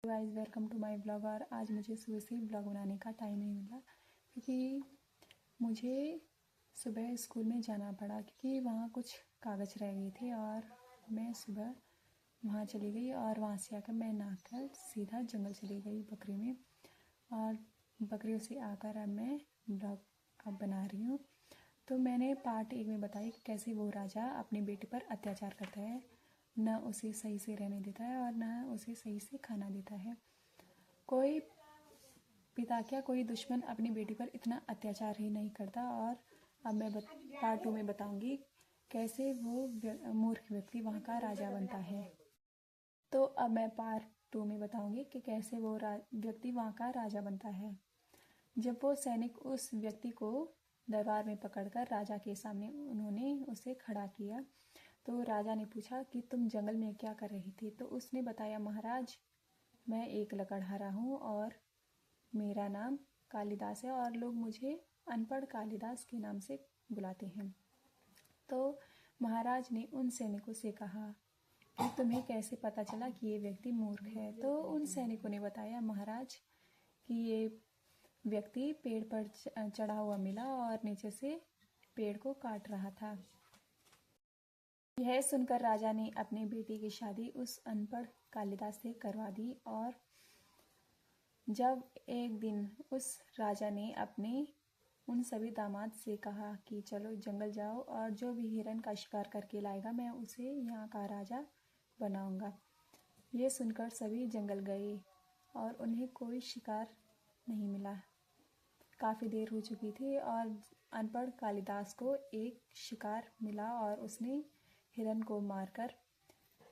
Guys welcome to my blog. और आज मुझे सुबह से ब्लॉग बनाने का टाइम नहीं मिला क्योंकि मुझे सुबह स्कूल में जाना पड़ा क्योंकि वहाँ कुछ कागज़ रह गए थे और मैं सुबह वहाँ चली गई और वहाँ से आकर मैं नहाकर सीधा जंगल चली गई बकरी में। और बकरियों से आकर अब मैं ब्लॉग अब बना रही हूँ। तो मैंने पार्ट 1 में बताया कि कैसे वो राजा अपनी बेटी पर अत्याचार करता है, न उसे सही से रहने देता है और न उसे सही से खाना देता है। कोई पिता क्या कोई दुश्मन अपनी बेटी पर इतना अत्याचार ही नहीं करता। और अब मैं पार्ट 2 में बताऊंगी कैसे वो मूर्ख व्यक्ति वहाँ का राजा बनता है। तो अब मैं पार्ट 2 में बताऊंगी कि कैसे वो व्यक्ति वहाँ का राजा बनता है। जब वो सैनिक उस व्यक्ति को दरबार में पकड़कर राजा के सामने उन्होंने उसे खड़ा किया तो राजा ने पूछा कि तुम जंगल में क्या कर रही थी। तो उसने बताया, महाराज मैं एक लकड़हारा हूँ और मेरा नाम कालिदास है और लोग मुझे अनपढ़ कालिदास के नाम से बुलाते हैं। तो महाराज ने उन सैनिकों से कहा कि तुम्हें कैसे पता चला कि ये व्यक्ति मूर्ख है। तो उन सैनिकों ने बताया, महाराज कि ये व्यक्ति पेड़ पर चढ़ा हुआ मिला और नीचे से पेड़ को काट रहा था। यह सुनकर राजा ने अपनी बेटी की शादी उस अनपढ़ कालिदास से करवा दी। और जब एक दिन उस राजा ने अपने उन सभी दामाद से कहा कि चलो जंगल जाओ और जो भी हिरन का शिकार करके लाएगा मैं उसे यहाँ का राजा बनाऊंगा। ये सुनकर सभी जंगल गए और उन्हें कोई शिकार नहीं मिला। काफ़ी देर हो चुकी थी और अनपढ़ कालिदास को एक शिकार मिला और उसने हिरन को मारकर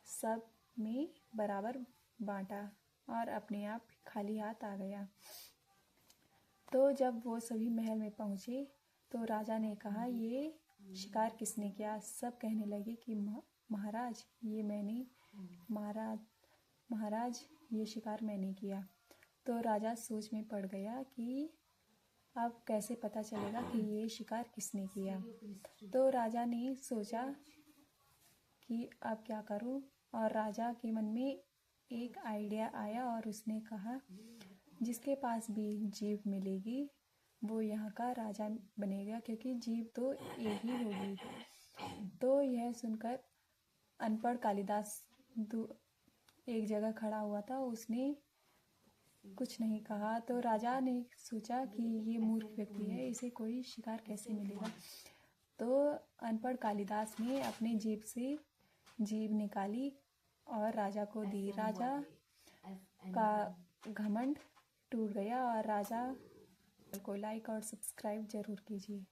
सब में बराबर बांटा और अपने आप खाली हाथ आ गया। तो जब वो सभी महल में पहुँचे तो राजा ने कहा, ये शिकार किसने किया। सब कहने लगे कि महाराज ये मैंने महाराज ये शिकार मैंने किया। तो राजा सोच में पड़ गया कि अब कैसे पता चलेगा कि ये शिकार किसने किया। तो राजा ने सोचा कि अब क्या करूं। और राजा के मन में एक आइडिया आया और उसने कहा, जिसके पास भी जीभ मिलेगी वो यहाँ का राजा बनेगा क्योंकि जीभ तो एक ही होगी। तो यह सुनकर अनपढ़ कालिदास एक जगह खड़ा हुआ था, उसने कुछ नहीं कहा। तो राजा ने सोचा कि ये मूर्ख व्यक्ति है, इसे कोई शिकार कैसे मिलेगा। तो अनपढ़ कालिदास ने अपनी जेब से जीभ निकाली और राजा को दी। राजा का घमंड टूट गया। और राजा को लाइक और सब्सक्राइब जरूर कीजिए।